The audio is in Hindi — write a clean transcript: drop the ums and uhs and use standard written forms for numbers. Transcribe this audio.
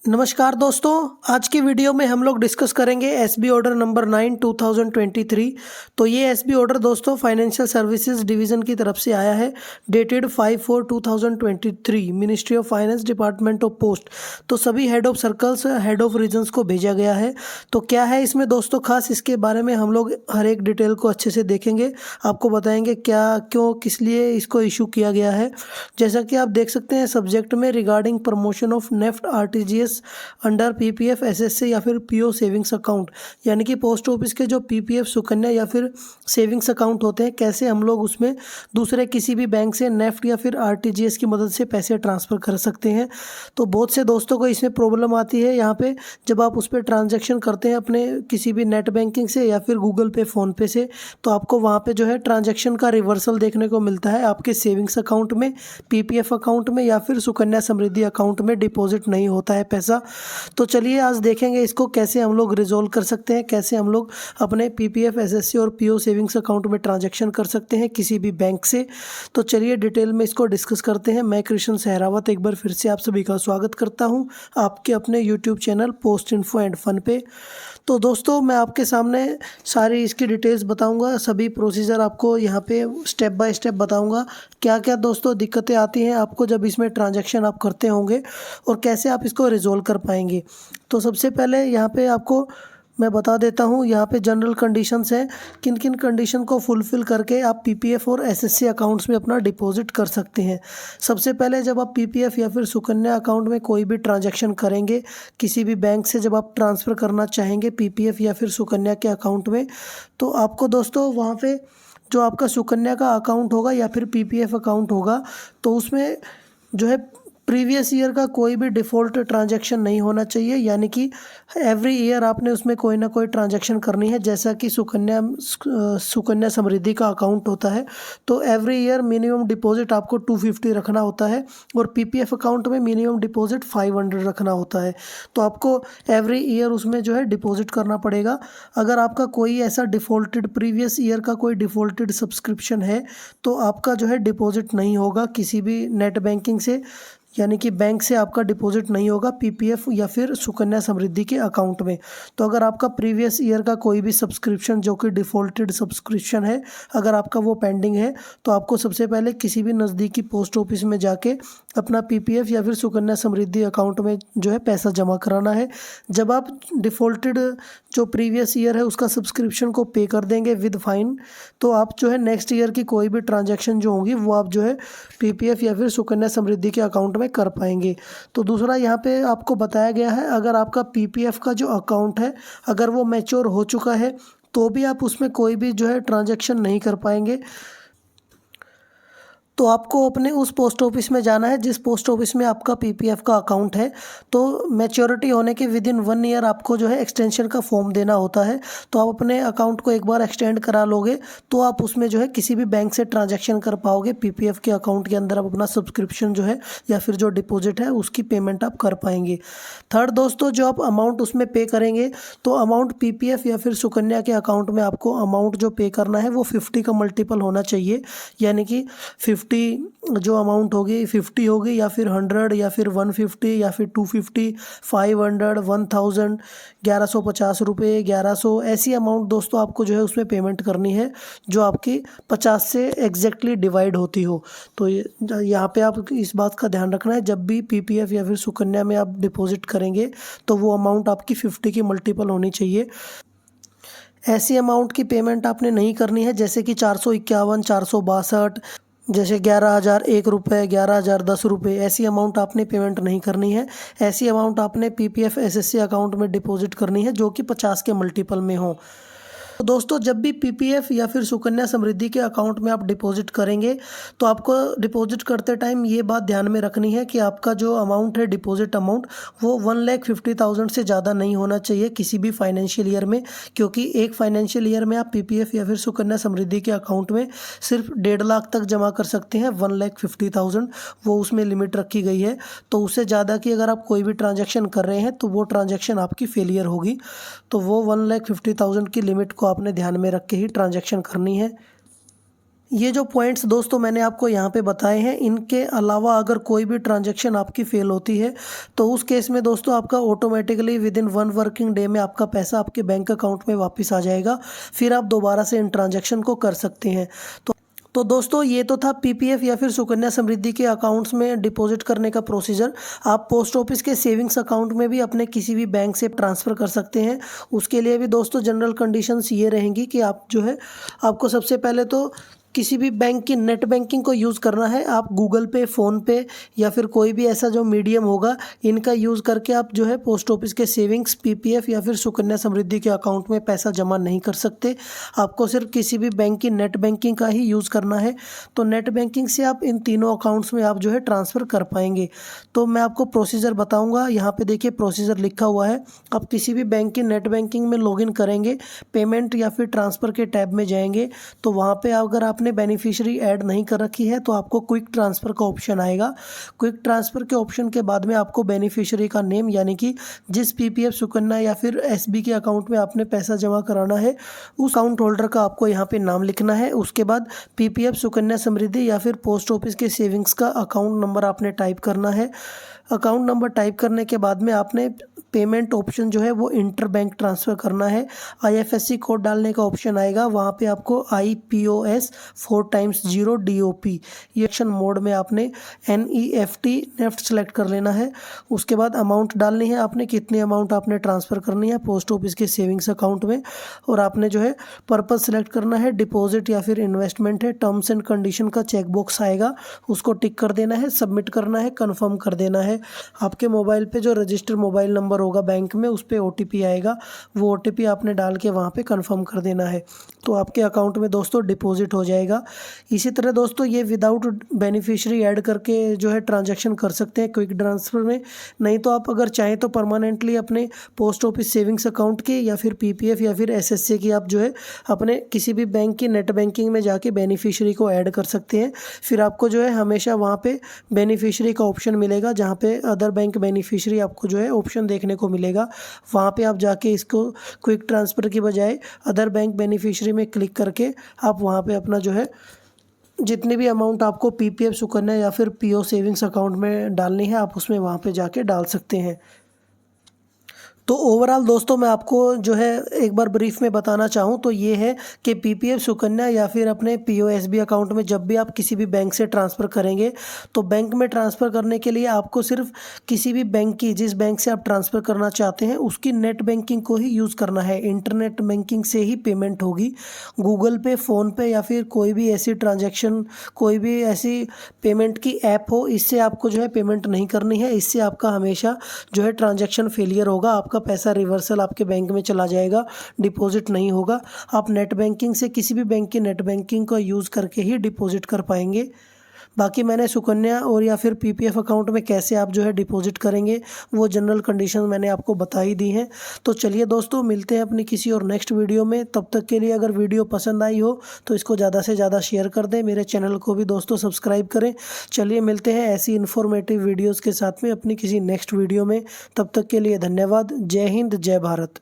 नमस्कार दोस्तों, आज के वीडियो में हम लोग डिस्कस करेंगे एसबी ऑर्डर नंबर 9 2023। तो ये एसबी ऑर्डर दोस्तों फाइनेंशियल सर्विसेज डिवीज़न की तरफ से आया है, dated 5/4/2023, ministry of finance, department of post. तो सभी head of circles, head of regions को भेजा गया है। तो क्या है इसमें दोस्तों खास, इसके बारे में हम लोग हर एक डिटेल को अच्छे से देखेंगे, आपको बताएंगे क्या क्यों किस लिए इसको इशू किया गया है। जैसा कि आप देख सकते हैं सब्जेक्ट में, regarding promotion of NEFT RTGS under PPF SSC या फिर पीओ सेविंग्स अकाउंट, यानी कि पोस्ट ऑफिस के जो पीपीएफ सुकन्या या फिर सेविंग्स अकाउंट होते हैं, कैसे हम लोग उसमें दूसरे किसी भी बैंक से नेफ्ट या फिर आरटीजीएस की मदद से पैसे ट्रांसफ़र कर सकते हैं। तो बहुत से दोस्तों को इसमें प्रॉब्लम आती है यहाँ पे, जब आप उस पर ट्रांजैक्शन करते हैं अपने किसी भी नेट बैंकिंग से या फिर गूगल पे, फ़ोन पे से, तो आपको वहाँ पे जो है ट्रांजैक्शन का रिवर्सल देखने को मिलता है आपके सेविंग्स अकाउंट में, पीपीएफ अकाउंट में या फिर सुकन्या समृद्धि अकाउंट में डिपॉजिट नहीं होता है पैसा। तो चलिए आज देखेंगे इसको कैसे हम लोग रिजॉल्व कर सकते हैं, कैसे हम लोग अपने पीपीएफ एसएससी और पीओ सेविंग्स अकाउंट में ट्रांजैक्शन कर सकते हैं किसी भी बैंक से। तो चलिए डिटेल में इसको डिस्कस करते हैं। मैं कृष्ण सहरावत एक बार फिर से आप सभी का स्वागत करता हूं आपके अपने YouTube channel post info and fun पे। तो दोस्तों मैं आपके सामने सारी इसकी डिटेल्स बताऊंगा, सभी प्रोसीजर आपको यहाँ पे स्टेप बाय स्टेप बताऊंगा, क्या क्या दोस्तों दिक्कतें आती हैं आपको जब इसमें ट्रांजैक्शन आप करते होंगे और कैसे आप इसको रिजॉल्व कर पाएंगे। तो सबसे पहले यहाँ पे आपको मैं बता देता हूँ, यहाँ पे जनरल कंडीशंस हैं, किन किन कंडीशन को फुलफ़िल करके आप पीपीएफ और एसएससी अकाउंट्स में अपना डिपॉजिट कर सकते हैं। सबसे पहले जब आप पीपीएफ या फिर सुकन्या अकाउंट में कोई भी ट्रांजैक्शन करेंगे, किसी भी बैंक से जब आप ट्रांसफ़र करना चाहेंगे पीपीएफ या फिर सुकन्या के अकाउंट में, तो आपको दोस्तों वहाँ पे जो आपका सुकन्या का अकाउंट होगा या फिर पीपीएफ अकाउंट होगा, तो उसमें जो है प्रीवियस ईयर का कोई भी डिफ़ॉल्ट ट्रांजैक्शन नहीं होना चाहिए, यानी कि एवरी ईयर आपने उसमें कोई ना कोई ट्रांजैक्शन करनी है। जैसा कि सुकन्या समृद्धि का अकाउंट होता है, तो एवरी ईयर मिनिमम डिपॉजिट आपको 250 रखना होता है और पीपीएफ अकाउंट में मिनिमम डिपॉजिट 500 रखना होता है। तो आपको एवरी ईयर उसमें जो है डिपॉजिट करना पड़ेगा। अगर आपका कोई ऐसा डिफ़ॉल्टेड प्रीवियस ईयर का कोई डिफ़ॉल्टेड सब्सक्रिप्शन है, तो आपका जो है डिपॉजिट नहीं होगा किसी भी नेट बैंकिंग से, यानी कि बैंक से आपका डिपॉजिट नहीं होगा पीपीएफ या फिर सुकन्या समृद्धि के अकाउंट में। तो अगर आपका प्रीवियस ईयर का कोई भी सब्सक्रिप्शन जो कि डिफ़ॉल्टेड सब्सक्रिप्शन है, अगर आपका वो पेंडिंग है, तो आपको सबसे पहले किसी भी नज़दीकी पोस्ट ऑफिस में जाके अपना पीपीएफ या फिर सुकन्या समृद्धि अकाउंट में जो है पैसा जमा कराना है। जब आप डिफ़ॉल्टेड जो प्रीवियस ईयर है उसका सब्सक्रिप्शन को पे कर देंगे विद फाइन, तो आप जो है नेक्स्ट ईयर की कोई भी ट्रांजैक्शन जो होगी वो आप जो है पीपीएफ या फिर सुकन्या समृद्धि के अकाउंट में कर पाएंगे। तो दूसरा यहाँ पे आपको बताया गया है, अगर आपका पीपीएफ का जो अकाउंट है अगर वो मैच्योर हो चुका है, तो भी आप उसमें कोई भी जो है ट्रांजैक्शन नहीं कर पाएंगे। तो आपको अपने उस पोस्ट ऑफिस में जाना है जिस पोस्ट ऑफिस में आपका पीपीएफ का अकाउंट है। तो मैच्योरिटी होने के विद इन 1 ईयर आपको जो है एक्सटेंशन का फॉर्म देना होता है। तो आप अपने अकाउंट को एक बार एक्सटेंड करा लोगे तो आप उसमें जो है किसी भी बैंक से ट्रांजैक्शन कर पाओगे। पीपीएफ के अकाउंट के अंदर आप अपना सब्सक्रिप्शन जो है या फिर जो डिपॉजिट है उसकी पेमेंट आप कर पाएंगे। थर्ड दोस्तों, जो आप अमाउंट उसमें पे करेंगे, तो अमाउंट पीपीएफ या फिर सुकन्या के अकाउंट में आपको अमाउंट जो पे करना है वो 50 का मल्टीपल होना चाहिए, यानी कि 50 जो अमाउंट होगी 50 होगी या फिर 100 या फिर 150 या फिर 250, 500, 1000, 1150 रुपये, 1100, ऐसी अमाउंट दोस्तों आपको जो है उसमें पेमेंट करनी है जो आपकी 50 से एग्जैक्टली डिवाइड होती हो। तो यहाँ पे आप इस बात का ध्यान रखना है, जब भी पीपीएफ या फिर सुकन्या में आप डिपॉजिट करेंगे तो वो अमाउंट आपकी 50 की मल्टीपल होनी चाहिए। ऐसी अमाउंट की पेमेंट आपने नहीं करनी है जैसे कि 451, 462, जैसे 11,001 रुपये, 11,010 रुपये, ऐसी अमाउंट आपने पेमेंट नहीं करनी है। ऐसी अमाउंट आपने पीपीएफ एसएससी अकाउंट में डिपॉजिट करनी है जो कि 50 के मल्टीपल में हो। तो दोस्तों जब भी पीपीएफ या फिर सुकन्या समृद्धि के अकाउंट में आप डिपॉजिट करेंगे, तो आपको डिपॉजिट करते टाइम ये बात ध्यान में रखनी है कि आपका जो अमाउंट है डिपॉजिट अमाउंट वो 1,50,000 से ज़्यादा नहीं होना चाहिए किसी भी फाइनेंशियल ईयर में, क्योंकि एक फाइनेंशियल ईयर में आप पीपीएफ या फिर सुकन्या समृद्धि के अकाउंट में सिर्फ 1.5 लाख तक जमा कर सकते हैं। 1,50,000 वो उसमें लिमिट रखी गई है। तो उससे ज़्यादा की अगर आप कोई भी ट्रांजैक्शन कर रहे हैं तो वो ट्रांजैक्शन आपकी फेलियर होगी। तो वो 1,50,000 की लिमिट को आपने ध्यान में रख के ही ट्रांजैक्शन करनी है। ये जो पॉइंट्स दोस्तों मैंने आपको यहाँ पे बताए हैं, इनके अलावा अगर कोई भी ट्रांजैक्शन आपकी फ़ेल होती है तो उस केस में दोस्तों आपका automatically with in 1 working day में आपका पैसा आपके बैंक अकाउंट में वापस आ जाएगा। फिर आप दोबारा से इन ट्रांजैक्शन को कर सकते हैं। तो दोस्तों ये तो था पीपीएफ या फिर सुकन्या समृद्धि के अकाउंट्स में डिपॉजिट करने का प्रोसीजर। आप पोस्ट ऑफिस के सेविंग्स अकाउंट में भी अपने किसी भी बैंक से ट्रांसफ़र कर सकते हैं। उसके लिए भी दोस्तों जनरल कंडीशंस ये रहेंगी कि आप जो है आपको सबसे पहले तो किसी भी बैंक की नेट बैंकिंग को यूज़ करना है। आप गूगल पे, फ़ोनपे या फिर कोई भी ऐसा जो मीडियम होगा, इनका यूज़ करके आप जो है पोस्ट ऑफिस के सेविंग्स, पीपीएफ या फिर सुकन्या समृद्धि के अकाउंट में पैसा जमा नहीं कर सकते। आपको सिर्फ किसी भी बैंक की नेट बैंकिंग का ही यूज़ करना है। तो नेट बैंकिंग से आप इन तीनों अकाउंट्स में आप जो है ट्रांसफ़र कर पाएंगे। तो मैं आपको प्रोसीजर बताऊँगा। यहाँ पर देखिए प्रोसीजर लिखा हुआ है। आप किसी भी बैंक की नेट बैंकिंग में लॉगिन करेंगे, पेमेंट या फिर ट्रांसफ़र के टैब में जाएंगे, तो वहाँ पर अगर आपने बेनिफिशियरी ऐड नहीं कर रखी है तो आपको क्विक ट्रांसफ़र का ऑप्शन आएगा। क्विक ट्रांसफ़र के ऑप्शन के बाद में आपको बेनिफिशियरी का नेम, यानी कि जिस पीपीएफ, सुकन्या या फिर एसबी के अकाउंट में आपने पैसा जमा कराना है, उस अकाउंट होल्डर का आपको यहाँ पे नाम लिखना है। उसके बाद पीपीएफ, सुकन्या समृद्धि या फिर पोस्ट ऑफिस के सेविंग्स का अकाउंट नंबर आपने टाइप करना है। अकाउंट नंबर टाइप करने के बाद में आपने पेमेंट ऑप्शन जो है वो इंटर बैंक ट्रांसफ़र करना है। आईएफएससी कोड डालने का ऑप्शन आएगा, वहाँ पे आपको IPOS 4 टाइम्स 0 DOP ये एक्शन मोड में आपने NEFT नेफ्ट सेलेक्ट कर लेना है। उसके बाद अमाउंट डालनी है, आपने कितनी अमाउंट आपने ट्रांसफ़र करनी है पोस्ट ऑफिस के सेविंग्स अकाउंट में। और आपने जो है पर्पज़ सेलेक्ट करना है, डिपॉजिट या फिर इन्वेस्टमेंट है। टर्म्स एंड कंडीशन का चेक बॉक्स आएगा, उसको टिक कर देना है, सबमिट करना है, कन्फर्म कर देना है। आपके मोबाइल पे जो रजिस्टर्ड मोबाइल नंबर होगा बैंक में, उस पर OTP आएगा, वो OTP आपने डाल के वहाँ पे कंफर्म कर देना है। तो आपके अकाउंट में दोस्तों डिपॉजिट हो जाएगा। इसी तरह दोस्तों ये विदाउट बेनिफिशियरी ऐड करके जो है ट्रांजैक्शन कर सकते हैं क्विक ट्रांसफ़र में। नहीं तो आप अगर चाहें तो परमानेंटली अपने पोस्ट ऑफिस सेविंग्स अकाउंट के या फिर पीपीएफ या फिर SSA की आप जो है अपने किसी भी बैंक की नेट बैंकिंग में जाके बेनिफिशियरी को ऐड कर सकते हैं। फिर आपको जो है हमेशा वहाँ पे बेनिफिशियरी का ऑप्शन मिलेगा, जहाँ पे अदर बैंक बेनिफिशियरी आपको जो है ऑप्शन देखने को मिलेगा। वहाँ पे आप जाके इसको क्विक ट्रांसफ़र की बजाय अदर बैंक बेनिफिशियरी में क्लिक करके आप वहाँ पे अपना जो है जितनी भी अमाउंट आपको पीपीएफ, सुकन्या या फिर पीओ सेविंग्स अकाउंट में डालनी है, आप उसमें वहाँ पे जाके डाल सकते हैं। तो ओवरऑल दोस्तों मैं आपको जो है एक बार ब्रीफ में बताना चाहूँ तो ये है कि पीपीएफ, सुकन्या या फिर अपने पीओएसबी अकाउंट में जब भी आप किसी भी बैंक से ट्रांसफ़र करेंगे, तो बैंक में ट्रांसफ़र करने के लिए आपको सिर्फ किसी भी बैंक की, जिस बैंक से आप ट्रांसफ़र करना चाहते हैं उसकी नेट बैंकिंग को ही यूज़ करना है। इंटरनेट बैंकिंग से ही पेमेंट होगी। गूगल पे, फ़ोनपे या फिर कोई भी ऐसी ट्रांजेक्शन, कोई भी ऐसी पेमेंट की ऐप हो, इससे आपको जो है पेमेंट नहीं करनी है। इससे आपका हमेशा जो है ट्रांजेक्शन फेलियर होगा, आपका पैसा रिवर्सल आपके बैंक में चला जाएगा, डिपॉजिट नहीं होगा। आप नेट बैंकिंग से किसी भी बैंक की नेट बैंकिंग का यूज़ करके ही डिपॉजिट कर पाएंगे। बाकी मैंने सुकन्या और या फिर पीपीएफ अकाउंट में कैसे आप जो है डिपॉजिट करेंगे वो जनरल कंडीशन मैंने आपको बता ही दी हैं। तो चलिए दोस्तों मिलते हैं अपनी किसी और नेक्स्ट वीडियो में। तब तक के लिए अगर वीडियो पसंद आई हो तो इसको ज़्यादा से ज़्यादा शेयर कर दें, मेरे चैनल को भी दोस्तों सब्सक्राइब करें। चलिए मिलते हैं ऐसी इन्फॉर्मेटिव वीडियोज़ के साथ में अपनी किसी नेक्स्ट वीडियो में। तब तक के लिए धन्यवाद। जय हिंद, जय भारत।